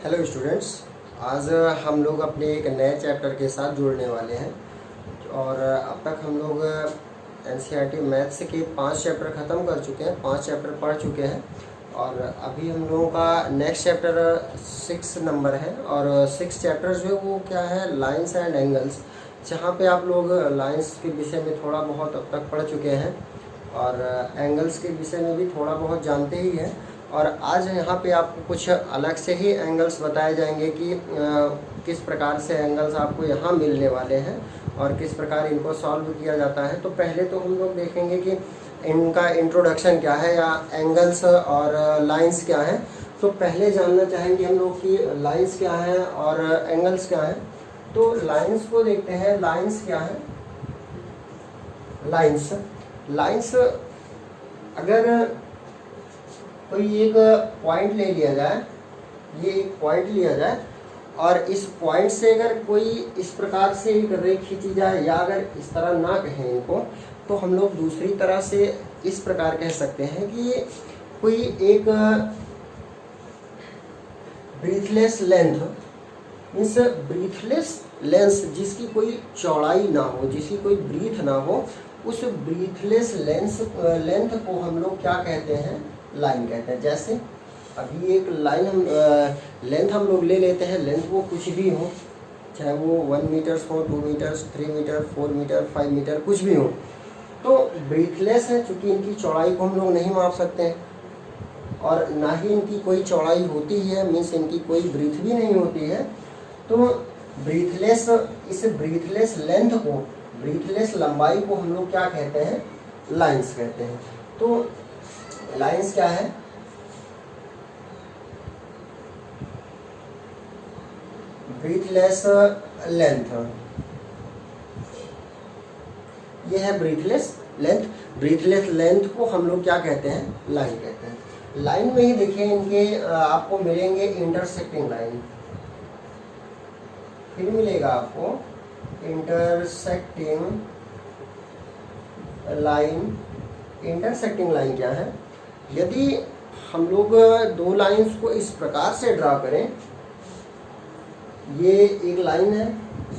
Hello students, आज हम लोग अपने एक नए चैप्टर के साथ जुड़ने वाले हैं। और अब तक हम लोग एनसीईआरटी मैथ्स के 5 चैप्टर ख़त्म कर चुके हैं, 5 चैप्टर पढ़ चुके हैं। और अभी हम लोगों का नेक्स्ट चैप्टर 6 नंबर है। और 6 चैप्टर जो है वो क्या है, लाइंस एंड एंगल्स, जहाँ पे आप लोग लाइंस के विषय में थोड़ा बहुत अब तक पढ़ चुके हैं और एंगल्स के विषय में भी थोड़ा बहुत जानते ही हैं। और आज यहाँ पे आपको कुछ अलग से ही एंगल्स बताए जाएंगे कि किस प्रकार से एंगल्स आपको यहाँ मिलने वाले हैं और किस प्रकार इनको सॉल्व किया जाता है। तो पहले तो हम लोग देखेंगे कि इनका इंट्रोडक्शन क्या है या एंगल्स और लाइंस क्या है। तो पहले जानना चाहेंगे हम लोग कि लाइंस क्या है और एंगल्स क्या है। तो लाइंस को देखते हैं, लाइंस क्या है। लाइंस अगर कोई एक पॉइंट ले लिया जाए, ये एक पॉइंट लिया जाए और इस पॉइंट से अगर कोई इस प्रकार से एक रे खींची जाए, या अगर इस तरह ना कहें इनको, तो हम लोग दूसरी तरह से इस प्रकार कह सकते हैं कि ये कोई एक breathless length, means breathless lens जिसकी कोई चौड़ाई ना हो, जिसकी कोई ब्रीथ ना हो, उस ब्रीथलेस लेंथ को हम लोग क्या कहते हैं, लाइन कहते हैं। जैसे अभी एक लाइन हम लेंथ हम लोग ले लेते हैं, लेंथ वो कुछ भी हो, चाहे वो 1 मीटर्स हो, 2 मीटर्स, 3 मीटर, 4 मीटर, 5 मीटर, कुछ भी हो। तो ब्रीथलेस है, चूँकि इनकी चौड़ाई को हम लोग नहीं माप सकते हैं और ना ही इनकी कोई चौड़ाई होती है, मीन्स इनकी कोई ब्रीथ भी नहीं होती है। तो ब्रीथलेस, इस ब्रीथलेस लेंथ को, ब्रीथलेस लंबाई को हम लोग क्या कहते हैं, लाइंस कहते हैं। तो लाइंस क्या है, ब्रीथलेस लेंथ, ये है ब्रीथलेस लेंथ। ब्रीथलेस लेंथ को हम लोग क्या कहते हैं, लाइन कहते हैं। लाइन में ही देखिए इनके आपको मिलेंगे इंटरसेक्टिंग लाइन, फिर मिलेगा आपको इंटरसेक्टिंग लाइन। इंटरसेक्टिंग लाइन क्या है, यदि हम लोग दो लाइंस को इस प्रकार से ड्रा करें, ये एक लाइन है,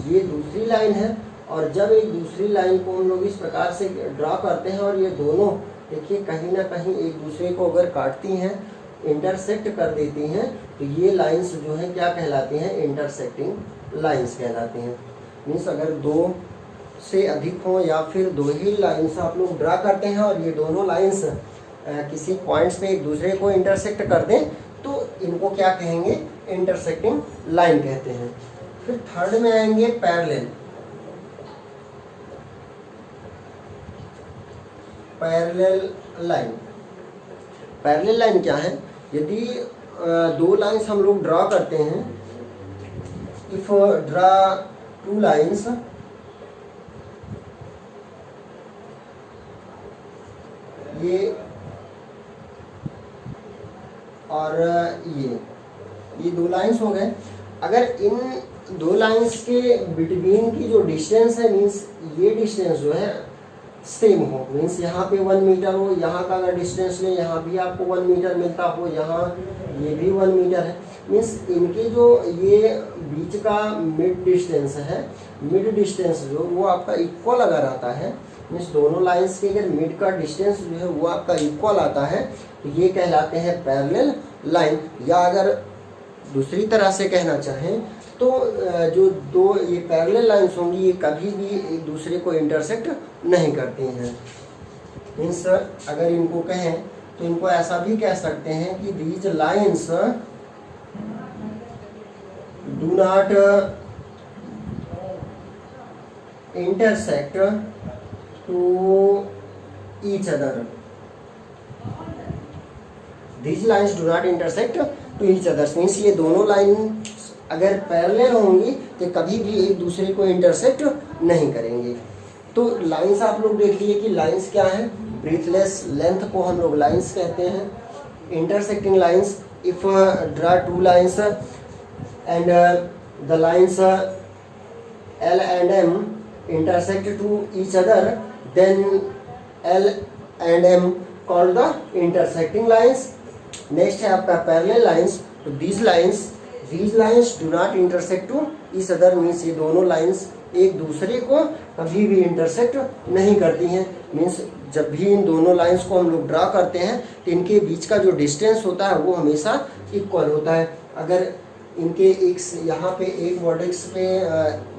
ये दूसरी लाइन है, और जब एक दूसरी लाइन को हम लोग इस प्रकार से ड्रा करते हैं और ये दोनों देखिए कहीं ना कहीं एक दूसरे को अगर काटती हैं, इंटरसेक्ट कर देती हैं, तो ये लाइंस जो है क्या कहलाती हैं, इंटरसेक्टिंग लाइंस कहलाती हैं। मीन्स अगर 2 से अधिक हो या फिर 2 ही लाइंस आप लोग ड्रा करते हैं और ये दोनों लाइंस किसी पॉइंट्स पे एक दूसरे को इंटरसेक्ट कर दें, तो इनको क्या कहेंगे, इंटरसेक्टिंग लाइन कहते हैं। फिर थर्ड में आएंगे parallel. Parallel line, parallel line क्या है, यदि 2 लाइंस हम लोग ड्रा करते हैं, इफ ड्रा 2 लाइंस, ये और ये 2 लाइंस हो गए। अगर इन 2 लाइंस के बिटवीन की जो डिस्टेंस है, मीन्स ये डिस्टेंस जो है सेम हो, मीन्स यहाँ पे 1 मीटर हो, यहाँ का अगर डिस्टेंस लें, यहाँ भी आपको 1 मीटर मिलता हो, यहाँ ये भी 1 मीटर है, मीन्स इनके जो ये बीच का मिड डिस्टेंस है, मिड डिस्टेंस जो वो आपका इक्वल अगर आता है, मीन्स दोनों लाइंस के अगर मिड का डिस्टेंस जो है वो आपका इक्वल आता है, तो ये कहलाते हैं पैरेलल लाइन। या अगर दूसरी तरह से कहना चाहें तो जो 2 ये पैरेलल लाइंस होंगी, ये कभी भी एक दूसरे को इंटरसेक्ट नहीं करती हैं। मीन्स अगर इनको कहें तो इनको ऐसा भी कह सकते हैं कि these lines do not intersect to each other. These lines do not intersect to each other, means ये दोनों लाइन अगर पैरेलल होंगी तो कभी भी एक दूसरे को इंटरसेक्ट नहीं करेंगे। तो लाइंस आप लोग देख लिए कि लाइंस क्या है, ब्रीथलेस लेंथ को हम लोग लाइंस कहते हैं। Intersecting lines, if draw 2 lines and the lines L and M intersect to each other, then L and M called the intersecting lines. Next है आपका पैरेलल लाइंस। तो these lines these lines do not intersect to each other, means ये दोनों lines एक दूसरे को कभी भी इंटरसेक्ट नहीं करती हैं। मीन्स जब भी इन दोनों लाइंस को हम लोग ड्रा करते हैं तो इनके बीच का जो डिस्टेंस होता है वो हमेशा इक्वल होता है। अगर इनके एक यहाँ पे एक वर्टेक्स पे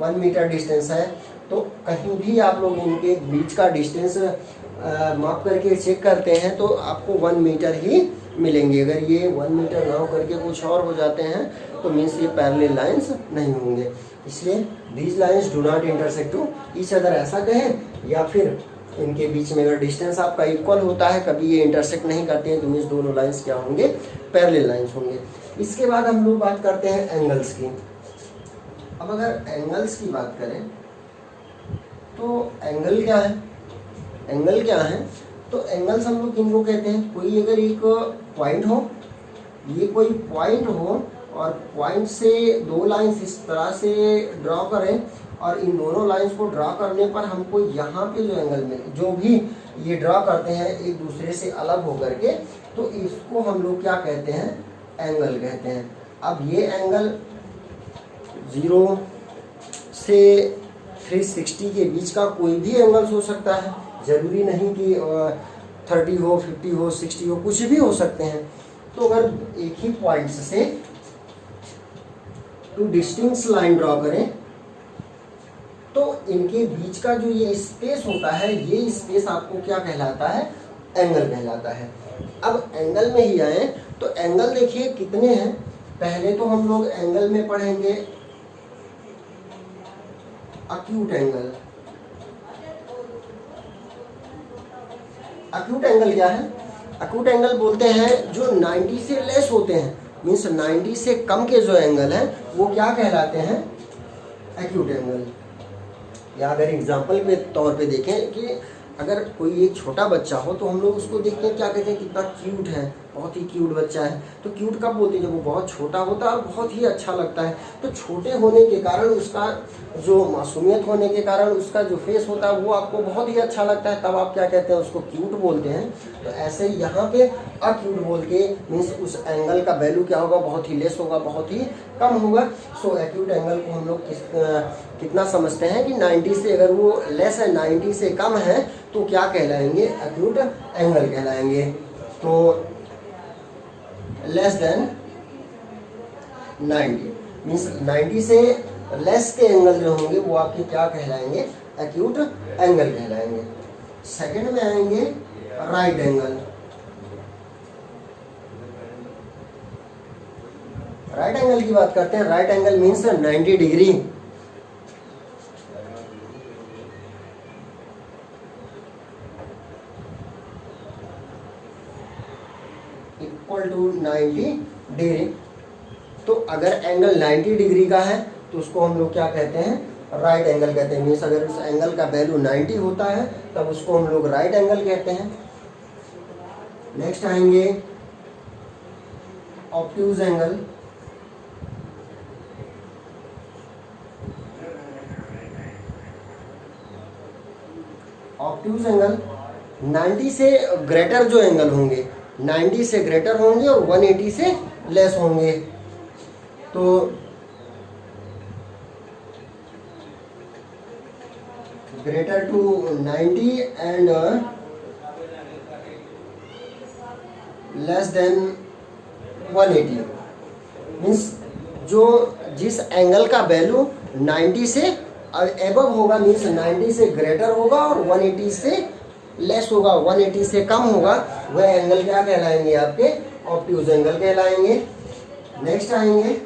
1 मीटर डिस्टेंस है तो कहीं भी आप लोग इनके बीच का डिस्टेंस माप करके चेक करते हैं तो आपको 1 मीटर ही मिलेंगे। अगर ये 1 मीटर ना हो करके कुछ और हो जाते हैं तो मीन्स ये पैरेलल लाइंस नहीं होंगे। इसलिए these lines do not intersect to each other ऐसा कहें, या फिर इनके बीच में अगर डिस्टेंस आपका इक्वल होता है, कभी ये इंटरसेक्ट नहीं करते हैं, तो मीन्स दोनों लाइंस क्या होंगे, पैरेलल लाइंस होंगे। इसके बाद हम लोग बात करते हैं एंगल्स की। अब अगर एंगल्स की बात करें तो एंगल क्या है, एंगल क्या है, तो एंगल्स हम लोग किनको कहते हैं, कोई अगर एक पॉइंट हो, ये कोई पॉइंट हो और पॉइंट से दो लाइंस इस तरह से ड्रॉ करें और इन दोनों लाइंस को ड्रॉ करने पर हमको यहाँ पे जो एंगल में जो भी ये ड्रॉ करते हैं एक दूसरे से अलग होकर के, तो इसको हम लोग क्या कहते हैं, एंगल कहते हैं। अब ये एंगल 0 से 360 के बीच का कोई भी एंगल्स हो सकता है, ज़रूरी नहीं कि 30 हो, 50 हो, 60 हो, कुछ भी हो सकते हैं। तो अगर एक ही पॉइंट से 2 डिस्टिंक्ट लाइन ड्रॉ करें तो इनके बीच का जो ये स्पेस होता है, ये स्पेस आपको क्या कहलाता है, एंगल कहलाता है। अब एंगल में ही आए तो एंगल देखिए कितने हैं। पहले तो हम लोग एंगल में पढ़ेंगे अक्यूट एंगल। अक्यूट एंगल क्या है, अक्यूट एंगल बोलते हैं जो 90 से लेस होते हैं, मीन्स 90 से कम के जो एंगल हैं वो क्या कहलाते हैं, एक्यूट एंगल। या अगर एग्जाम्पल के तौर पे देखें कि अगर कोई एक छोटा बच्चा हो तो हम लोग उसको देखते हैं, क्या कहते हैं, कितना क्यूट है, बहुत ही क्यूट बच्चा है। तो क्यूट कब बोलते हैं, जब वो बहुत छोटा होता है और बहुत ही अच्छा लगता है। तो छोटे होने के कारण उसका जो मासूमियत होने के कारण उसका जो फेस होता है वो आपको बहुत ही अच्छा लगता है, तब आप क्या कहते हैं, उसको क्यूट बोलते हैं। तो ऐसे ही यहाँ पे अक्यूट बोल के मीन्स उस एंगल का वैल्यू क्या होगा, बहुत ही लेस होगा, बहुत ही कम होगा। सो एक्यूट एंगल को हम लोग कितना समझते हैं कि 90 से, अगर वो लेस है 90 से कम है तो क्या कहलाएंगे, एक्यूट एंगल कहलाएंगे। तो लेस देन 90 मीन्स 90 से लेस के एंगल जो होंगे वो आपके क्या कहलाएंगे, एक्यूट एंगल कहलाएंगे। सेकंड में आएंगे राइट एंगल। राइट एंगल की बात करते हैं। Right angle means 90 degree. Equal to 90 degree. तो अगर एंगल 90 डिग्री का है तो उसको हम लोग क्या कहते हैं, राइट एंगल कहते हैं। मीन्स अगर उस एंगल का वैल्यू 90 होता है तब उसको हम लोग राइट एंगल कहते हैं। नेक्स्ट आएंगे ऑब्ट्यूज एंगल। ऑब्ट्यूज एंगल 90 से ग्रेटर जो एंगल होंगे, 90 से ग्रेटर होंगे और 180 से लेस होंगे। तो greater to 90 and less than 180 means जो जिस एंगल का वैल्यू 90 से एबव होगा, मीन्स 90 से ग्रेटर होगा और 180 से लेस होगा, 180 से कम होगा, वह एंगल क्या कहलाएंगे, आपके ऑब्ट्यूज एंगल कहलाएंगे। नेक्स्ट आएंगे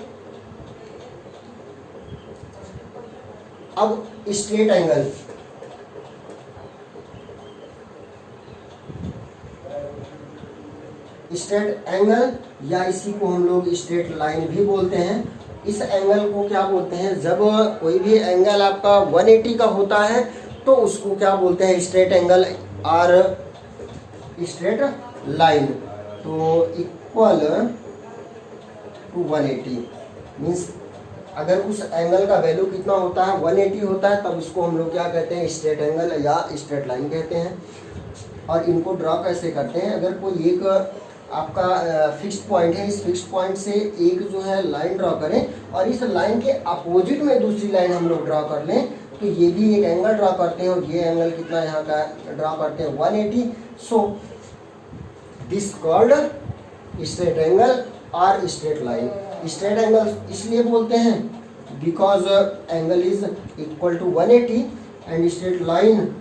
अब स्ट्रेट एंगल। स्ट्रेट एंगल या इसी को हम लोग स्ट्रेट लाइन भी बोलते हैं। इस एंगल को क्या बोलते हैं, जब कोई भी एंगल आपका 180 का होता है तो उसको क्या बोलते हैं, स्ट्रेट एंगल और स्ट्रेट लाइन। तो इक्वल टू 180 मीन्स अगर उस एंगल का वैल्यू कितना होता है, 180 होता है, तब उसको हम लोग क्या कहते हैं, स्ट्रेट एंगल या स्ट्रेट लाइन कहते हैं। और इनको ड्रॉ कैसे करते हैं, अगर कोई एक आपका फिक्स्ड पॉइंट है, इस फिक्स्ड पॉइंट से एक जो है लाइन ड्रॉ करें और इस लाइन के अपोजिट में दूसरी लाइन हम लोग ड्रॉ कर लें, तो ये भी एक एंगल ड्रॉ करते हैं और ये एंगल कितना यहाँ का ड्रॉ करते हैं 180। So this called straight angle और स्ट्रेट लाइन। स्ट्रेट एंगल इसलिए बोलते हैं because angle is equal to 180 and straight line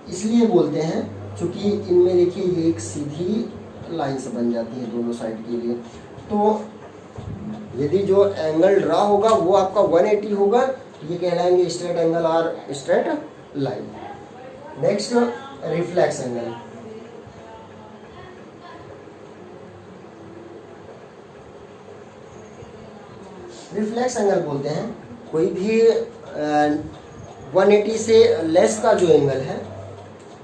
इसलिए बोलते हैं क्योंकि इनमें देखिए ये एक सीधी लाइन से बन जाती है दोनों साइड के लिए। तो यदि जो एंगल ड्रा होगा वो आपका 180 होगा, ये कहलाएंगे स्ट्रेट एंगल और straight line. Next reflex angle. Reflex angle बोलते हैं कोई भी 180 से लेस का जो एंगल है,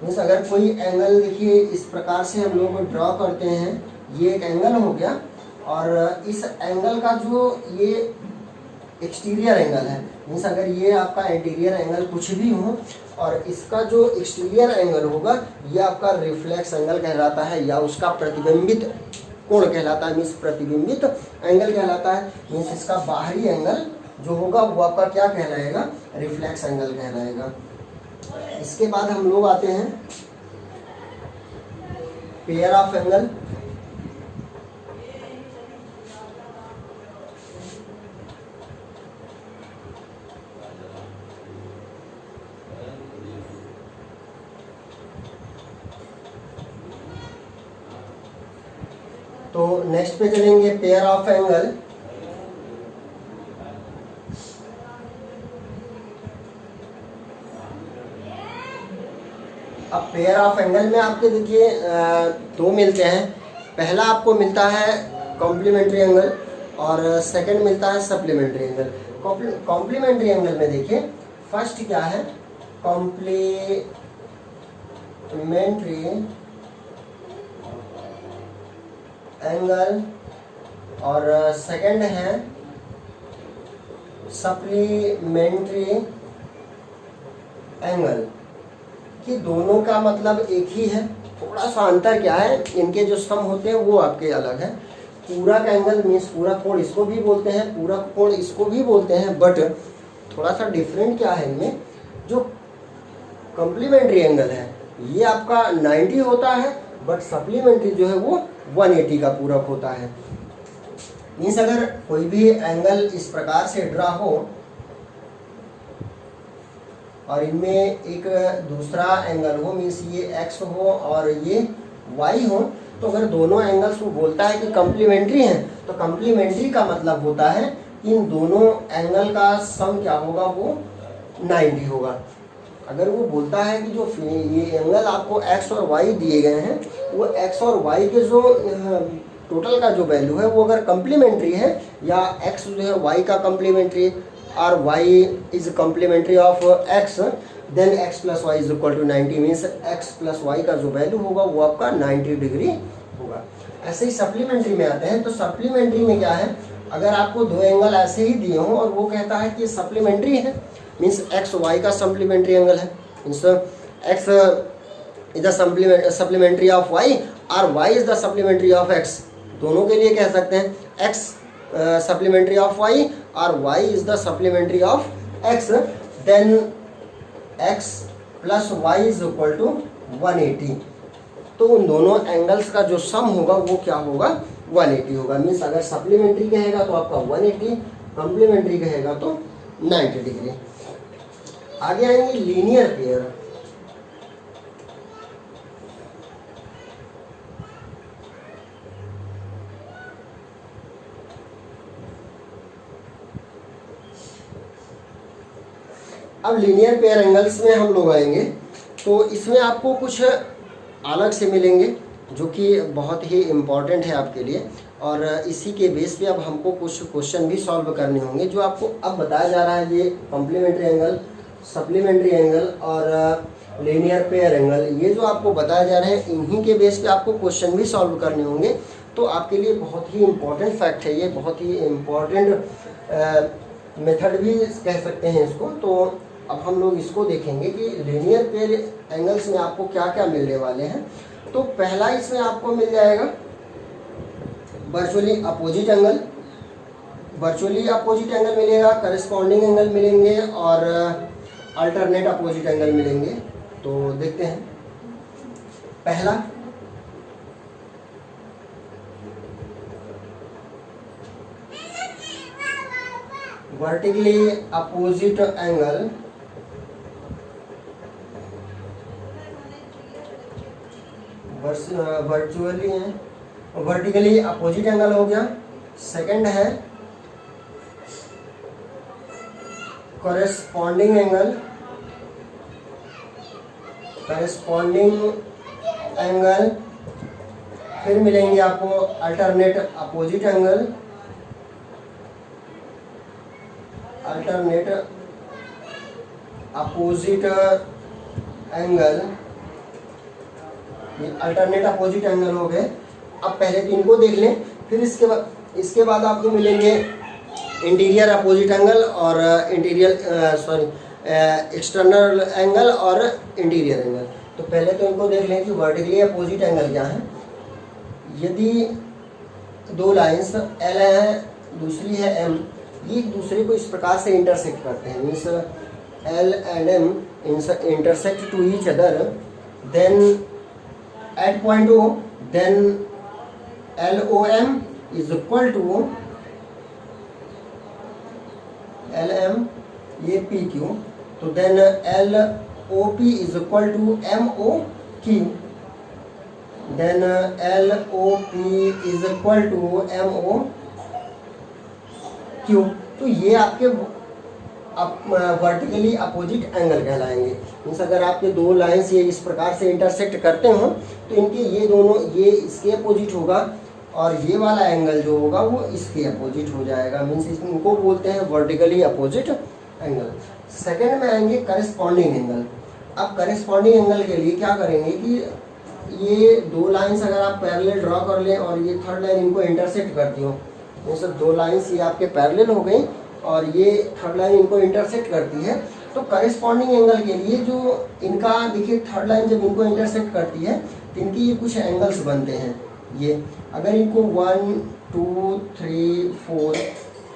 मीन्स अगर कोई एंगल देखिए इस प्रकार से हम लोग ड्रॉ करते हैं, ये एक एंगल हो गया और इस एंगल का जो ये एक्सटीरियर एंगल है, मीन्स अगर ये आपका इंटीरियर एंगल कुछ भी हो और इसका जो एक्सटीरियर एंगल होगा ये आपका रिफ्लेक्स एंगल कहलाता है या उसका प्रतिबिंबित कोण कहलाता है, मीन्स प्रतिबिंबित एंगल कहलाता है। मीन्स इसका बाहरी एंगल जो होगा वो आपका क्या कहलाएगा, रिफ्लेक्स एंगल कहलाएगा। इसके बाद हम लोग आते हैं पेयर ऑफ एंगल। तो नेक्स्ट पे चलेंगे पेयर ऑफ एंगल। अब पेयर ऑफ एंगल में आपके देखिए दो मिलते हैं। पहला आपको मिलता है कॉम्प्लीमेंट्री एंगल और सेकंड मिलता है सप्लीमेंट्री एंगल। कॉम्प्लीमेंट्री एंगल में देखिए फर्स्ट क्या है, कॉम्प्लीमेंट्री एंगल और सेकंड है सप्लीमेंट्री एंगल। कि दोनों का मतलब एक ही है, थोड़ा सा अंतर क्या है, इनके जो सम होते हैं वो आपके अलग है। पूरा का एंगल मीन्स पूरा कोण इसको भी बोलते हैं, पूरा कोण इसको भी बोलते हैं, बट थोड़ा सा डिफरेंट क्या है इनमें, जो कॉम्प्लीमेंट्री एंगल है ये आपका 90 होता है, बट सप्लीमेंट्री जो है वो 180 का पूरक होता है। मीन्स अगर कोई भी एंगल इस प्रकार से ड्रा हो और इनमें एक दूसरा एंगल हो, मीन्स ये x हो और ये y हो, तो अगर दोनों एंगल्स वो बोलता है कि कॉम्प्लीमेंट्री हैं, तो कॉम्प्लीमेंट्री का मतलब होता है कि इन दोनों एंगल का सम क्या होगा, वो 90 होगा। अगर वो बोलता है कि जो ये एंगल आपको x और y दिए गए हैं, वो x और y के जो टोटल का जो वैल्यू है वो अगर कॉम्प्लीमेंट्री है, या x जो है y का कॉम्प्लीमेंट्री और y is complementary of x, then x plus Y is equal to 90, means x plus Y का जो वैल्यू होगा वो आपका 90 डिग्री होगा। ऐसे ही सप्लीमेंट्री में आते हैं। तो सप्लीमेंट्री में क्या है, अगर आपको दो एंगल ऐसे ही दिए हों और वो कहता है कि सप्लीमेंट्री है, मीन्स x y का सप्लीमेंट्री एंगल है, means x is the supplementary of y और y is the supplementary of x, दोनों के लिए कह सकते हैं x सप्लीमेंट्री ऑफ y और y is the supplementary of x, then x plus y is equal to 180। तो उन दोनों एंगल्स का जो सम होगा वो क्या होगा, 180 होगा। मीन्स अगर सप्लीमेंट्री कहेगा तो आपका 180, कॉम्प्लीमेंट्री कहेगा तो 90 डिग्री। आगे आएंगे लीनियर पेयर। अब लीनियर पेयर एंगल्स में हम लोग आएंगे, तो इसमें आपको कुछ अलग से मिलेंगे जो कि बहुत ही इम्पॉर्टेंट है आपके लिए, और इसी के बेस पे अब हमको कुछ क्वेश्चन भी सॉल्व करने होंगे। जो आपको अब बताया जा रहा है, ये कॉम्प्लीमेंट्री एंगल, सप्लीमेंट्री एंगल और लीनियर पेयर एंगल, ये जो आपको बताया जा रहे हैं, इन्हीं के बेस पे आपको क्वेश्चन भी सॉल्व करने होंगे। तो आपके लिए बहुत ही इम्पॉर्टेंट फैक्ट है ये, बहुत ही इम्पॉर्टेंट मेथड भी कह सकते हैं इसको। तो अब हम लोग इसको देखेंगे कि लीनियर पेयर एंगल्स में आपको क्या क्या मिलने वाले हैं। तो पहला इसमें आपको मिल जाएगा virtually opposite angle, virtually opposite angle मिलेगा, करस्पॉन्डिंग एंगल मिलेंगे और अल्टरनेट अपोजिट एंगल मिलेंगे। तो देखते हैं। पहला वर्टिकली अपोजिट एंगल, वर्चुअली है, वर्टिकली अपोजिट एंगल हो गया। सेकंड है कॉरेस्पॉन्डिंग एंगल, कॉरेस्पॉन्डिंग एंगल, फिर मिलेंगे आपको alternate opposite angle, alternate opposite angle, ये अल्टरनेट अपोजिट एंगल हो गए। अब पहले तीन को देख लें, फिर इसके बाद आपको मिलेंगे इंटीरियर अपोजिट एंगल और एक्सटर्नल एंगल और इंटीरियर एंगल। तो पहले तो इनको देख लें कि वर्टिकली अपोजिट एंगल क्या है। यदि दो लाइंस एल है, दूसरी है एम, ये एक दूसरे को इस प्रकार से इंटरसेक्ट करते हैं, means L and M intersect to each other, then at point O, then L O M is equal to L M, ये पी क्यू, तो then L O P is equal to M O Q, then L O P is equal to M O Q. तो ये आपके vertically opposite angle कहलाएंगे। Means अगर आपके दो lines ये इस प्रकार से इंटरसेक्ट करते हो तो इनके ये दोनों, ये इसके अपोजिट होगा और ये वाला एंगल जो होगा वो इसके अपोजिट हो जाएगा। मीन्स इनको बोलते हैं वर्टिकली अपोजिट एंगल। सेकंड में आएंगे करस्पॉन्डिंग एंगल। अब करस्पॉन्डिंग एंगल के लिए क्या करेंगे कि ये दो लाइंस अगर आप पैरेलल ड्रॉ कर लें और ये थर्ड लाइन इनको इंटरसेक्ट करती हो, जैसे दो लाइंस ये आपके पैरेलल हो गई और ये थर्ड लाइन इनको इंटरसेक्ट करती है, तो करस्पॉन्डिंग एंगल के लिए जो इनका देखिए थर्ड लाइन जब इनको इंटरसेक्ट करती है तो इनकी ये कुछ एंगल्स बनते हैं। ये अगर इनको 1 2 3 4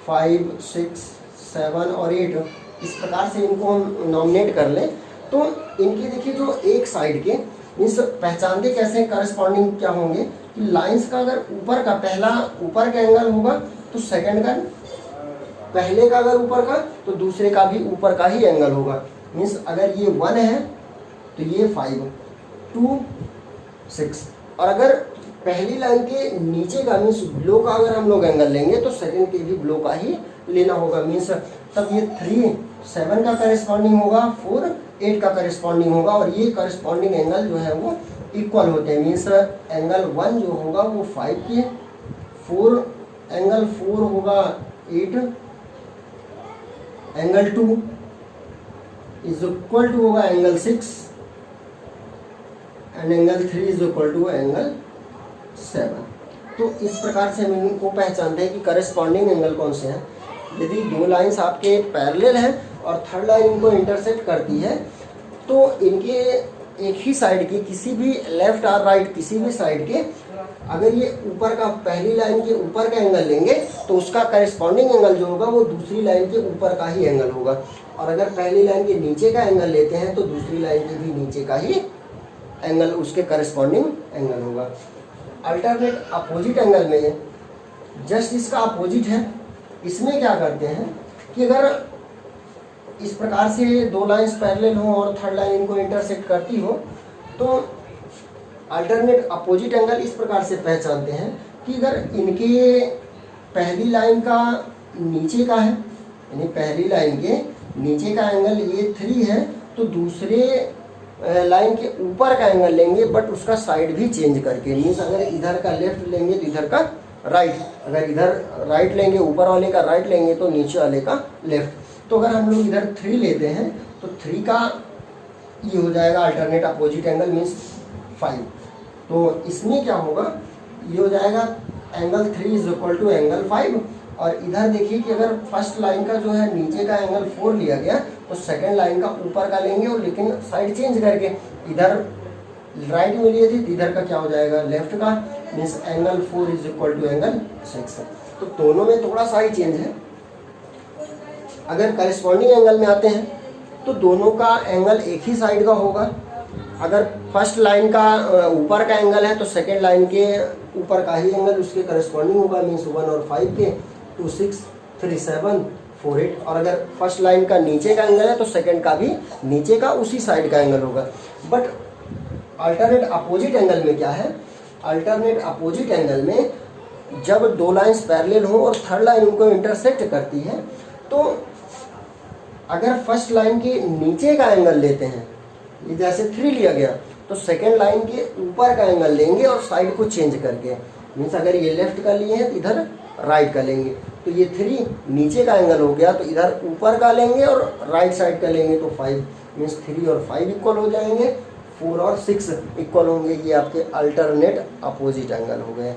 5 6 7 और 8 इस प्रकार से इनको हम नॉमिनेट कर लें तो इनकी देखिए जो एक साइड के मीन्स पहचानते कैसे करस्पॉन्डिंग क्या होंगे कि लाइंस का अगर ऊपर का पहला ऊपर का एंगल होगा तो सेकंड का, पहले का अगर ऊपर का तो दूसरे का भी ऊपर का ही एंगल होगा। मीन्स अगर ये 1 है तो ये 5 2 6, और अगर पहली लाइन के नीचे का मीन्स ब्लो का अगर हम लोग एंगल लेंगे तो सेकंड के भी ब्लो का ही लेना होगा। मीन्स तब ये 3 7 का करस्पॉन्डिंग होगा, 4 8 का करस्पॉन्डिंग होगा और ये करस्पॉन्डिंग एंगल जो है वो इक्वल होते हैं। मीन्स एंगल 1 जो होगा वो 5 के, 4 एंगल 4 होगा 8, एंगल 2 इज इक्वल टू होगा angle 6 and angle 3 is equal to angle 7। तो इस प्रकार से हम इनको पहचानते हैं कि करस्पॉन्डिंग एंगल कौन से हैं। यदि दो लाइंस आपके पैरेलल हैं और थर्ड लाइन इनको इंटरसेक्ट करती है तो इनके एक ही साइड के किसी भी लेफ्ट और राइट किसी भी साइड के अगर ये ऊपर का पहली लाइन के ऊपर का एंगल लेंगे तो उसका करस्पॉन्डिंग एंगल जो होगा वो दूसरी लाइन के ऊपर का ही एंगल होगा, और अगर पहली लाइन के नीचे का एंगल लेते हैं तो दूसरी लाइन के भी नीचे का ही एंगल उसके करस्पॉन्डिंग एंगल होगा। अल्टरनेट अपोजिट एंगल में जस्ट इसका अपोजिट है। इसमें क्या करते हैं कि अगर इस प्रकार से दो लाइंस पैरेलल हो और थर्ड लाइन इनको इंटरसेक्ट करती हो तो अल्टरनेट अपोजिट एंगल इस प्रकार से पहचानते हैं कि अगर इनके पहली लाइन का नीचे का है, यानी पहली लाइन के नीचे का एंगल ये 3 है तो दूसरे लाइन के ऊपर का एंगल लेंगे बट उसका साइड भी चेंज करके। मीन्स अगर इधर का लेफ्ट लेंगे तो इधर का राइट, अगर इधर राइट लेंगे ऊपर वाले का राइट लेंगे तो नीचे वाले का लेफ्ट। तो अगर हम लोग इधर 3 लेते हैं तो 3 का ये हो जाएगा अल्टरनेट अपोजिट एंगल मीन्स 5। तो इसमें क्या होगा, ये हो जाएगा angle 3 is equal to angle 5, और इधर देखिए कि अगर फर्स्ट लाइन का जो है नीचे का एंगल 4 लिया गया तो सेकंड लाइन का ऊपर का लेंगे और लेकिन साइड चेंज करके इधर राइट में लिए थे तो इधर का क्या हो जाएगा लेफ्ट का, means angle 4 is equal to angle 6। तो दोनों में थोड़ा सा ही चेंज है। अगर करेस्पॉन्डिंग एंगल में आते हैं तो दोनों का एंगल एक ही साइड का होगा। अगर फर्स्ट लाइन का ऊपर का एंगल है तो सेकेंड लाइन के ऊपर का ही एंगल उसके करेस्पॉन्डिंग होगा, मीन्स 1 और 5 के 2 6 3 7 4 8। और अगर फर्स्ट लाइन का नीचे का एंगल है तो सेकेंड का भी नीचे का उसी साइड का एंगल होगा। बट अल्टरनेट अपोजिट एंगल में क्या है, अल्टरनेट अपोजिट एंगल में जब दो लाइंस पैरेलल हो और थर्ड लाइन उनको इंटरसेक्ट करती है, तो अगर फर्स्ट लाइन के नीचे का एंगल लेते हैं, ये जैसे 3 लिया गया, तो सेकेंड लाइन के ऊपर का एंगल लेंगे और साइड को चेंज करके, मीन्स अगर ये लेफ्ट का लिए हैं तो इधर राइट का लेंगे। तो ये 3 नीचे का एंगल हो गया, तो इधर ऊपर का लेंगे और राइट साइड का लेंगे, तो 5 मीन्स 3 और 5 इक्वल हो जाएंगे, 4 और 6 इक्वल होंगे। ये आपके अल्टरनेट अपोजिट एंगल हो गए।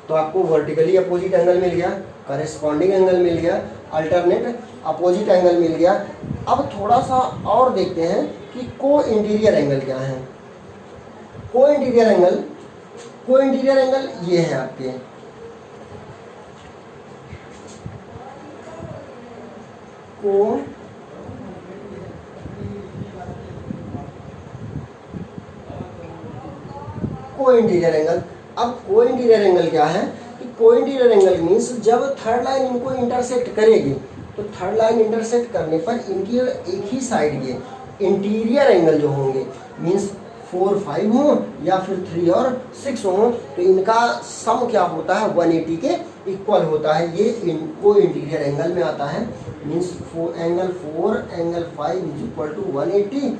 तो आपको वर्टिकली अपोजिट एंगल मिल गया, करेस्पॉन्डिंग एंगल मिल गया, अल्टरनेट अपोजिट एंगल मिल गया। अब थोड़ा सा और देखते हैं कि को इंटीरियर एंगल क्या है। को इंटीरियर एंगल ये है आपके, को इंटीरियर एंगल। अब को इंटीरियर एंगल क्या है कि को इंटीरियर एंगल मीन्स जब थर्ड लाइन इनको इंटरसेक्ट करेगी, तो थर्ड लाइन इंटरसेक्ट करने पर इनकी एक ही साइड के इंटीरियर एंगल जो होंगे, मीन्स 4 5 हो या फिर 3 और 6 हो, तो इनका सम क्या होता है 180 के इक्वल होता है। ये को इंटीरियर एंगल में आता है, means angle 4 angle 5 is equal to 180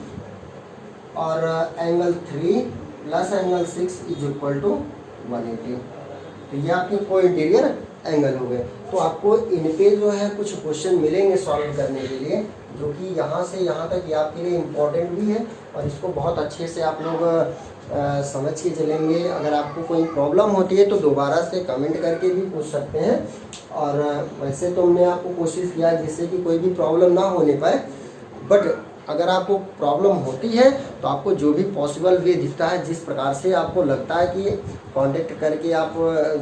और angle 3 plus angle 6 is equal to 180। तो ये आपके को इंटीरियर एंगल हो गए। तो आपको इन पे जो है कुछ क्वेश्चन मिलेंगे सॉल्व करने के लिए, जो कि यहाँ से यहाँ तक ये आपके लिए इम्पोर्टेंट भी है और इसको बहुत अच्छे से आप लोग समझ के चलेंगे। अगर आपको कोई प्रॉब्लम होती है तो दोबारा से कमेंट करके भी पूछ सकते हैं। और वैसे तो हमने आपको कोशिश किया जिससे कि कोई भी प्रॉब्लम ना होने पाए, बट अगर आपको प्रॉब्लम होती है तो आपको जो भी पॉसिबल वे दिखता है, जिस प्रकार से आपको लगता है कि कांटेक्ट करके आप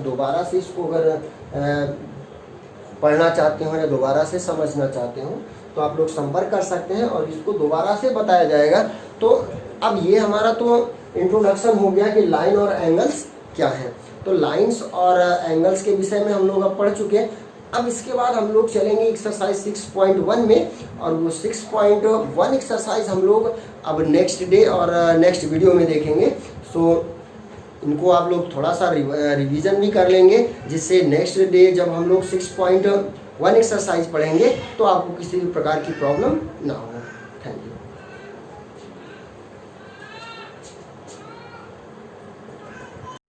दोबारा से इसको अगर पढ़ना चाहते हो या दोबारा से समझना चाहते हो तो आप लोग संपर्क कर सकते हैं और इसको दोबारा से बताया जाएगा। तो अब ये हमारा तो इंट्रोडक्शन हो गया कि लाइन और एंगल्स क्या है। तो लाइंस और एंगल्स के विषय में हम लोग अब पढ़ चुके हैं। अब इसके बाद हम लोग चलेंगे एक्सरसाइज 6.1 में, और वो 6.1 एक्सरसाइज हम लोग अब नेक्स्ट डे और नेक्स्ट वीडियो में देखेंगे। सो इनको आप लोग थोड़ा सा रिवीजन भी कर लेंगे, जिससे नेक्स्ट डे जब हम लोग 6.1 एक्सरसाइज पढ़ेंगे तो आपको किसी भी प्रकार की प्रॉब्लम ना हो। Thank you.